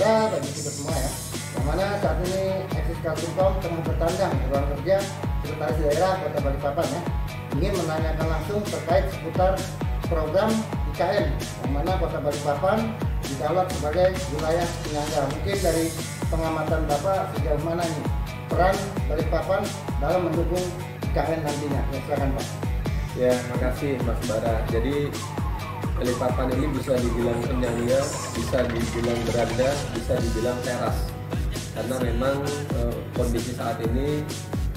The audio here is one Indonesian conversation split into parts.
sejahtera bagi kita semua ya. Yang mana saat ini Eksis Kalsumkom tengah bertandang di ruang kerja Sekretaris Daerah Kota Balikpapan ya, ingin menanyakan langsung terkait seputar program IKN, yang mana Kota Balikpapan didaulat sebagai wilayah penyangga. Mungkin dari pengamatan Bapak sejauh mana nih peran Balikpapan dalam mendukung IKN nantinya? Ya, silakan Pak. Ya, makasih Mas Bara. Jadi Balikpapan ini bisa dibilang penyangga, bisa dibilang beranda, bisa dibilang teras. Karena memang kondisi saat ini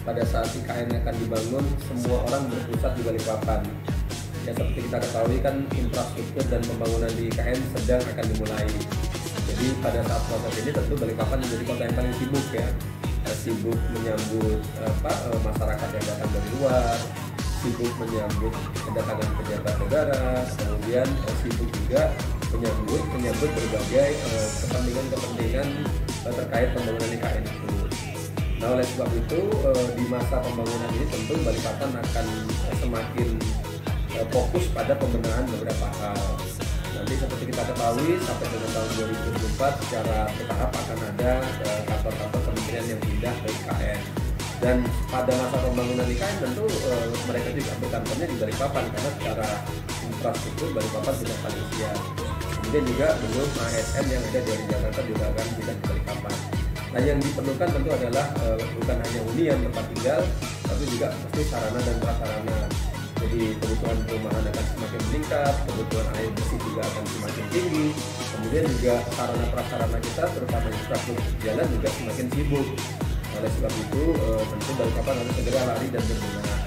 pada saat IKN akan dibangun, semua orang berpusat di Balikpapan. Ya, seperti kita ketahui kan infrastruktur dan pembangunan di IKN sedang akan dimulai. Jadi pada saat proses ini tentu Balikpapan menjadi kota yang paling sibuk ya. Sibuk menyambut masyarakat yang datang dari luar, sibuk menyambut kedatangan pejabat negara, kemudian sibuk juga menyambut berbagai kepentingan terkait pembangunan IKN itu. Nah, oleh sebab itu di masa pembangunan ini tentu Balikpapan akan semakin fokus pada pembenahan beberapa hal. Nanti seperti kita ketahui sampai dengan tahun 2024 secara bertahap akan ada kantor-kantor kementerian yang pindah ke IKN. Dan pada masa pembangunan IKN tentu mereka juga berkantornya di Balikpapan karena secara infrastruktur Balikpapan sudah paling siap. Kemudian juga belum ASN yang ada dari Jakarta juga akan pindah ke Balikpapan. Nah, yang diperlukan tentu adalah bukan hanya hunian tempat tinggal, tapi juga pasti sarana dan prasarana. Jadi kebutuhan perumahan akan semakin meningkat, kebutuhan air bersih juga akan semakin tinggi. Kemudian juga sarana prasarana kita, terutama infrastruktur jalan juga semakin sibuk. Oleh sebab itu tentu Balikpapan harus segera lari dan berbenah.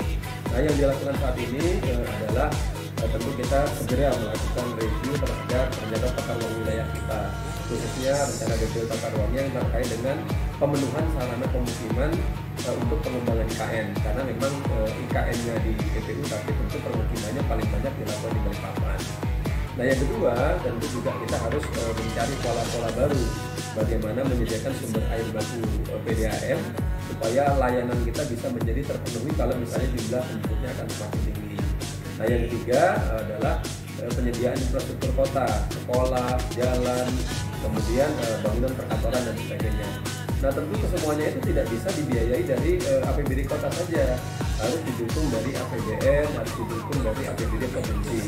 Nah, yang dilakukan saat ini adalah tentu kita segera melakukan review terhadap rencana tata ruang wilayah kita, khususnya rencana detail tata ruangnya yang terkait dengan pemenuhan sarana pemukiman untuk pengembangan IKN, karena memang IKN-nya di PPU tapi tentu permukimannya paling banyak dilakukan di Balikpapan. Nah, yang kedua tentu juga kita harus mencari pola-pola baru bagaimana menyediakan sumber air baku PDAM supaya layanan kita bisa menjadi terpenuhi kalau misalnya jumlah penduduknya akan semakin tinggi. Nah, yang ketiga adalah penyediaan infrastruktur kota, sekolah, jalan, kemudian bangunan perkantoran dan sebagainya. Nah, tentu kesemuanya itu tidak bisa dibiayai dari APBD kota saja, harus didukung dari APBN, harus didukung dari APBD provinsi.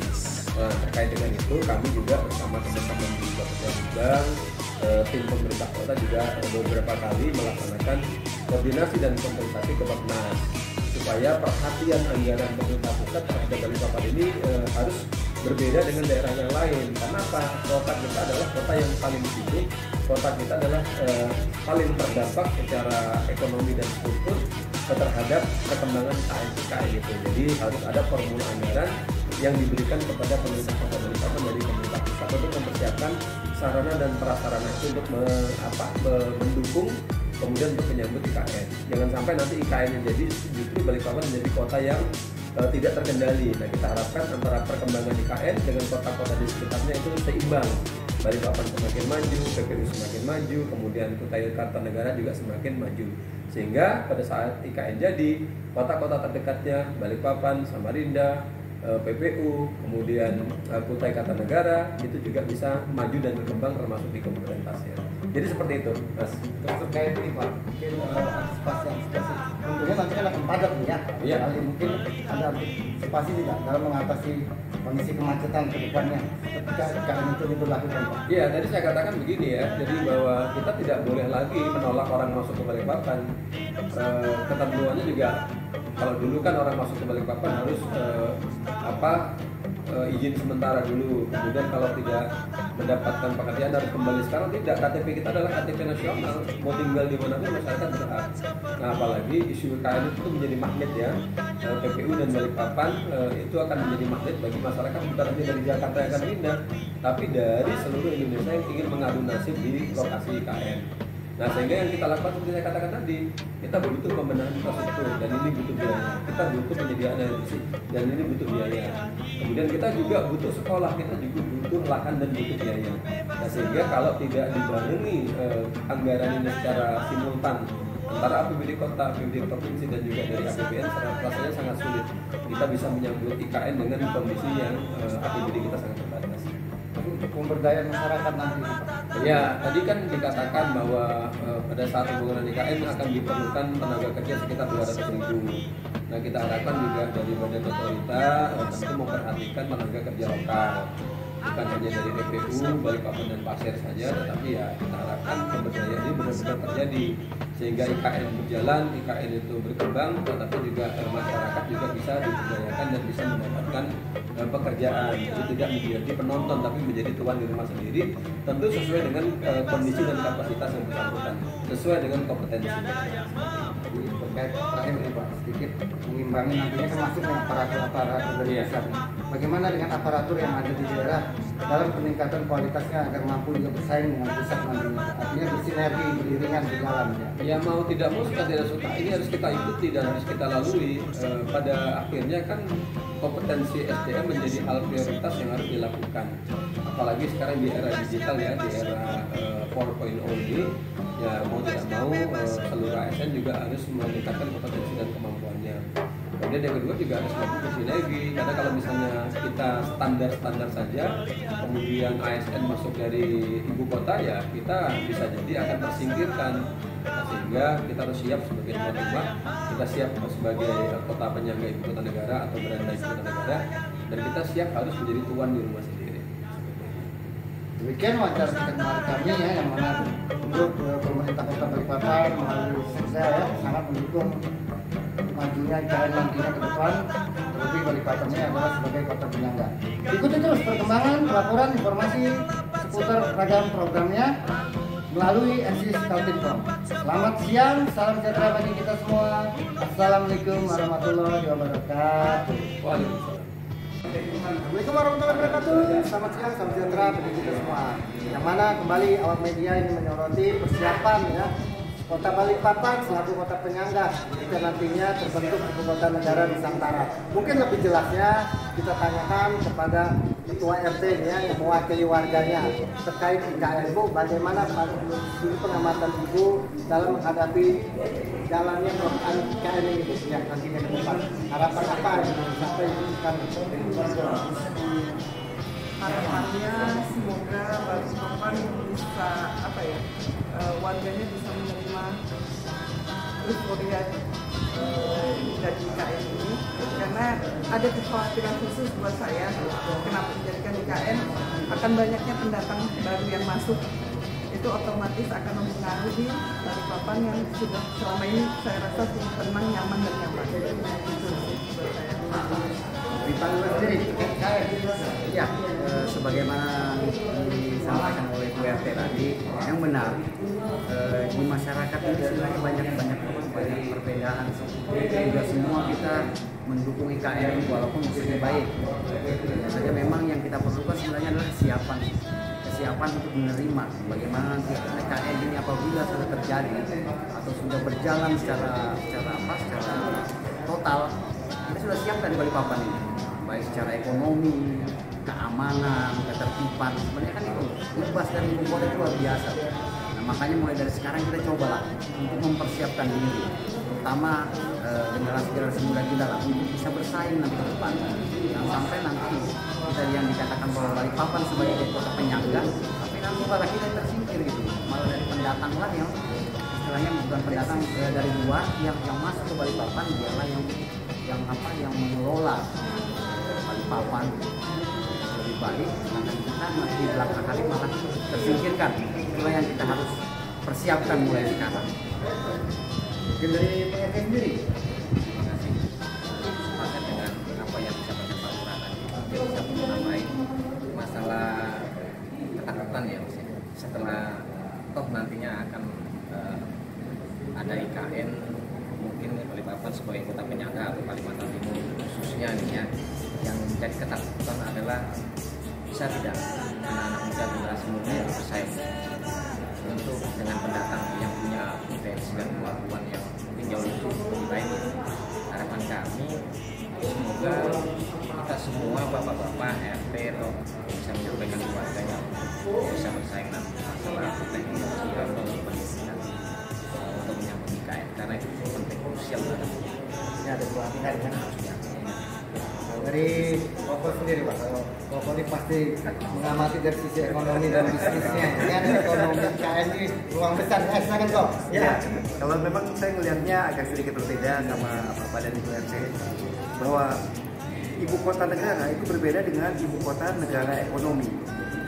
Nah, terkait dengan itu kami juga bersama teman-teman di Bapak Bidang, tim pemerintah kota juga beberapa kali melaksanakan koordinasi dan kompensasi ke Bappenas supaya perhatian anggaran pemerintah pusat terhadap Balikpapan ini harus berbeda dengan daerah yang lain. Karena apa? Kota kita adalah kota yang paling sibuk, kota kita adalah paling terdampak secara ekonomi dan struktur terhadap perkembangan IKN itu. Jadi harus ada formula anggaran yang diberikan kepada pemerintah kota Balikpapan dari pemerintah pusat untuk mempersiapkan sarana dan prasarana itu untuk mendukung kemudian untuk menyambut IKN. Jangan sampai nanti IKN yang jadi justru Balikpapan menjadi kota yang tidak terkendali. Nah, kita harapkan antara perkembangan IKN dengan kota-kota di sekitarnya itu seimbang. Balikpapan semakin maju, PPU semakin maju, kemudian Kutai Kartanegara juga semakin maju. Sehingga pada saat IKN jadi, kota-kota terdekatnya Balikpapan, Samarinda, PPU, kemudian Kutai Kartanegara itu juga bisa maju dan berkembang termasuk di Kabupaten Pasir. Jadi seperti itu, Mas. Terkait ini Pak, mungkin antisipasi tentunya nanti kan akan padat nih ya. Iya. Kali mungkin ada antisipasi tidak dalam mengatasi kondisi kemacetan ke depannya ketika IKN itu diberlakukan Pak? Iya, tadi saya katakan begini ya, jadi bahwa kita tidak boleh lagi menolak orang masuk ke Balikpapan. Ketentuannya juga, kalau dulu kan orang masuk ke Balikpapan harus izin sementara dulu, kemudian kalau tidak mendapatkan pekerjaan harus kembali. Sekarang tidak, KTP kita adalah KTP nasional, mau tinggal di mana pun masyarakat berhak. Nah, apalagi isu IKN itu menjadi magnet ya, PPU dan Balikpapan itu akan menjadi magnet bagi masyarakat bukan hanya dari Jakarta yang akan pindah, tapi dari seluruh Indonesia yang ingin mengadu nasib di lokasi IKN. Nah, sehingga yang kita lakukan seperti saya katakan tadi, kita butuh pembenahan infrastruktur dan ini butuh biaya. Kita butuh penyediaan air bersih dan ini butuh biaya. Kemudian kita juga butuh sekolah, kita juga butuh lahan dan butuh biaya. Nah, sehingga kalau tidak dibarengi anggaran ini secara simultan antara APBD kota, APBD provinsi dan juga dari APBN, rasanya sangat sulit kita bisa menyambut IKN dengan kondisi yang APBD kita sangat terbatas. untuk pemberdayaan masyarakat nanti, Pak? Ya, tadi kan dikatakan bahwa pada saat pembangunan IKN akan diperlukan tenaga kerja sekitar 200.000. Nah, kita harapkan juga dari Badan Otorita tentu memperhatikan tenaga kerja lokal, bukan hanya dari PPU, Balikpapan dan Pasir saja, tetapi ya kita harapkan pemberdayaan ini benar-benar terjadi sehingga IKN berjalan, IKN itu berkembang, tetapi juga masyarakat juga bisa diberdayakan dan bisa mendapatkan pekerjaan. Jadi tidak menjadi penonton tapi menjadi tuan di rumah sendiri, tentu sesuai dengan kondisi dan kapasitas yang bersangkutan, sesuai dengan kompetensi. Terkait terakhir nih Pak, sedikit mengimbangi nantinya termasuk yang aparatur dari pusat. Bagaimana dengan aparatur yang ada di daerah dalam peningkatan kualitasnya agar mampu juga bersaing dengan pusat nantinya, artinya bersinergi, beriringan di dalam ya. Ya mau tidak mau, suka tidak suka, ini harus kita ikuti dan harus kita lalui. Pada akhirnya kan kompetensi SDM menjadi hal prioritas yang harus dilakukan. Apalagi sekarang di era digital ya, di era 4.0 ini, ya mau tidak mau seluruh ASN juga harus meningkatkan kompetensi dan kemampuannya. Kemudian yang kedua juga harus melakukan sinergi, karena kalau misalnya kita standar-standar saja, kemudian ASN masuk dari ibu kota, ya kita bisa jadi akan tersingkirkan. Nah, sehingga kita harus siap sebagai tuan rumah, kita siap sebagai kota penyangga ibu kota negara atau beranda ibu kota negara, dan kita siap harus menjadi tuan di rumah sendiri. Demikian wawancara kita kami ya, yang mana untuk pemerintah Kota Balikpapan melalui saya ya, sangat mendukung majunya IKN nantinya ke depan, terlebih Balikpapan ini adalah sebagai kota penyangga. Ikuti terus perkembangan, laporan, informasi seputar ragam programnya melalui Eksis Kaltim.com. Selamat siang, salam sejahtera bagi kita semua. Assalamualaikum warahmatullahi wabarakatuh. Waalaikumsalam. Assalamualaikum warahmatullahi wabarakatuh. Selamat siang, salam sejahtera bagi kita semua. Yang mana kembali awak media ini menyoroti persiapan ya Kota Balikpapan selaku kota penyangga jika nantinya terbentuk ibu kota negara Nusantara. Mungkin lebih jelasnya kita tanyakan kepada ketua RT ya, yang mewakili warganya terkait IKN. Bu, bagaimana pengamatan Ibu dalam menghadapi jalannya program IKN ini yang nantinya ke depan? Harapan apa yang sampai dibutuhkan dari warga? Harapannya semoga Balikpapan bisa warganya bisa menerima euforia dari IKN ini, karena ada kekhawatiran khusus buat saya kenapa menjadikan IKN akan banyaknya pendatang baru yang masuk, itu otomatis akan mempengaruhi Balikpapan yang sudah selama ini saya rasa cukup tenang, nyaman dan nyaman. Itu sih buat saya. Ya, sebagaimana disampaikan oleh Bu RT tadi, yang benar di masyarakat ini sebenarnya banyak perbedaan. Tidak semua kita mendukung IKN walaupun musiknya baik. Saja memang yang kita perlukan sebenarnya adalah kesiapan untuk menerima bagaimana nanti IKN ini apabila sudah terjadi atau sudah berjalan secara total. Kita sudah siap dari Balikpapan ini, baik secara ekonomi, keamanan, ketertiban. Sebenarnya kan itu imbas dari ibu kota itu luar biasa. Nah, makanya mulai dari sekarang kita cobalah untuk mempersiapkan diri, terutama generasi muda kita lah, untuk bisa bersaing nanti ke depan. Jangan sampai nanti kita yang dikatakan bahwa Balikpapan sebagai kota penyangga, tapi nanti malah kita tersingkir gitu, malah dari pendatang lah yang istilahnya bukan pendatang dari luar yang masuk ke Balikpapan, dialah yang mengelola Balikpapan lebih baik, maka kita masih di belakang hari malah tersingkirkan. Itulah yang kita harus persiapkan mulai sekarang. Mungkin dari PRT sendiri. Terima kasih. Sepakat dengan apa yang disampaikan Pak Lurah tadi. Bisa menamai masalah ketakutan ya, Mas. Setelah toh nantinya akan ada IKN, mungkin Balikpapan sebagai kota penyangga atau Kalimantan Timur khususnya nih ya, yang menjadi ketakutan adalah bisa tidak anak-anak muda generasi muda yang bersaing untuk dengan pendatang yang punya potensi dan kemampuan yang mungkin jauh lebih baik. Harapan kami semoga kita semua bapak-bapak RT atau bisa menyampaikan keluarganya bisa bersaing nanti masalah teknologi atau pendidikan untuk menyambut IKN, karena itu penting krusial banget. Ini ada dua pihak kan. Dari Bapak sendiri Pak, kalau Pokoknya pasti mengamati dari sisi ekonomi dan bisnisnya. Kan ekonomi KN ini ruang besar. Silakan kok. Ya, kalau memang saya melihatnya agak sedikit berbeda sama Badan Ibu RT, bahwa ibu kota negara itu berbeda dengan ibu kota negara ekonomi.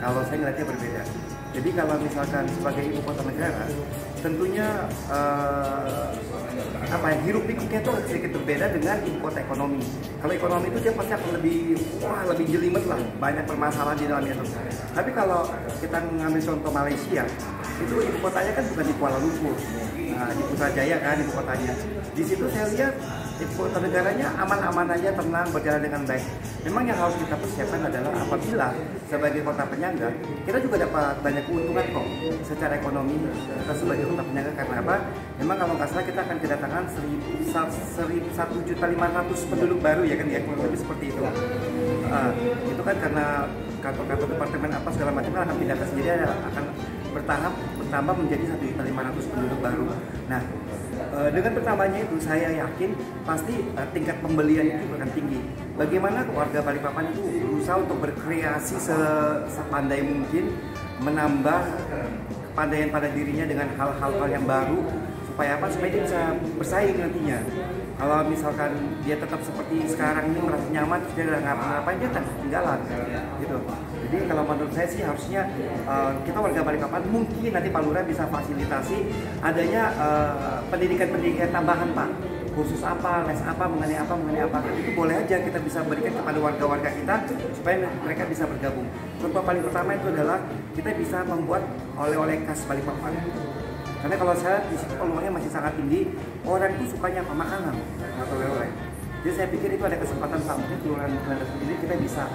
Kalau saya melihatnya berbeda. Jadi kalau misalkan sebagai ibu kota negara, tentunya hiruk pikuknya itu sedikit berbeda dengan ibu kota ekonomi. Kalau ekonomi itu dia pasti akan lebih jelimet lah, banyak permasalahan di dalamnya itu. Tapi kalau kita mengambil contoh Malaysia, itu ibu kotanya kan bukan di Kuala Lumpur, di Putrajaya kan ibu kotanya. Di situ saya lihat ibu kota negaranya aman-aman aja, tenang, berjalan dengan baik. Memang yang harus kita persiapkan adalah apabila sebagai kota penyangga, kita juga dapat banyak keuntungan kok secara ekonomi kita sebagai kota penyangga. Karena apa? Memang kalau nggak salah kita akan kedatangan 1.500.000 penduduk baru ya kan ya, kurang lebih seperti itu. Itu kan karena kantor-kantor departemen apa segala macam kan akan pindah ke sini, akan bertambah menjadi 1.500.000 penduduk baru. Nah, dengan bertambahnya itu saya yakin pasti tingkat pembelian itu akan tinggi. Bagaimana warga Balikpapan itu berusaha untuk berkreasi sepandai mungkin, menambah kepandaian pada dirinya dengan hal-hal yang baru, supaya apa? Supaya dia bisa bersaing nantinya. Kalau misalkan dia tetap seperti sekarang ini merasa nyaman, dia nggak ngapa-ngapain, dia akan ketinggalan gitu. Jadi kalau menurut saya sih harusnya kita warga Balikpapan mungkin nanti Pak Lurah bisa fasilitasi adanya pendidikan tambahan Pak, khusus apa, les apa, mengenai apa, itu boleh aja kita bisa berikan kepada warga-warga kita supaya mereka bisa bergabung. Contoh paling pertama itu adalah kita bisa membuat oleh-oleh khas Balikpapan. Karena kalau saya di situ peluangnya masih sangat tinggi, orang itu sukanya apa, makanan atau oleh-oleh. Jadi saya pikir itu ada kesempatan Pak, mungkin kelurahan sendiri kita bisa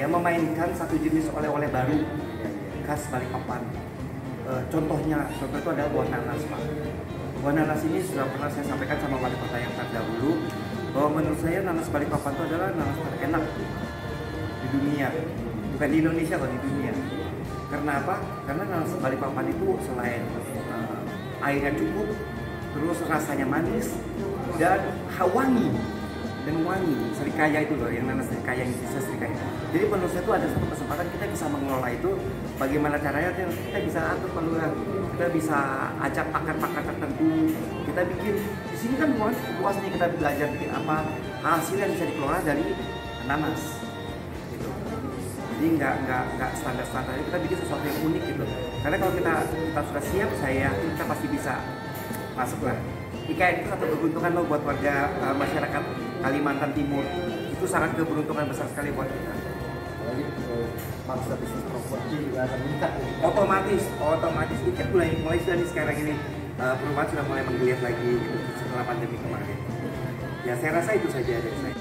memainkan satu jenis oleh-oleh baru khas Balikpapan. Contoh itu adalah buah nanas Pak. Buah nanas ini sudah pernah saya sampaikan sama wali kota yang terdahulu, bahwa menurut saya nanas Balikpapan itu adalah nanas terenak di dunia, bukan di Indonesia loh, di dunia. Karena apa? Karena nanas Balikpapan itu selain airnya cukup, terus rasanya manis dan wangi. Serikaya itu loh, yang nanas serikaya, yang bisa serikaya. Jadi menurut saya itu ada satu kesempatan kita bisa mengelola itu. Bagaimana caranya? Kita bisa atur Pak Lurah, kita bisa ajak pakar-pakar tertentu. Kita bikin di sini kan luas nih, kita belajar bikin apa, hasil yang bisa dikelola dari nanas. Gitu. Jadi nggak standar-standar, kita bikin sesuatu yang unik gitu. Karena kalau kita sudah siap, saya yakin kita pasti bisa masuk lah. IKN itu satu keberuntungan loh buat warga masyarakat Kalimantan Timur. Itu sangat keberuntungan besar sekali buat kita. Jadi masa bisnis properti juga akan meningkat. Otomatis IKN mulai sudah nih sekarang ini perumahan sudah mulai menggeliat lagi gitu, setelah pandemi kemarin. Ya saya rasa itu saja dari saya.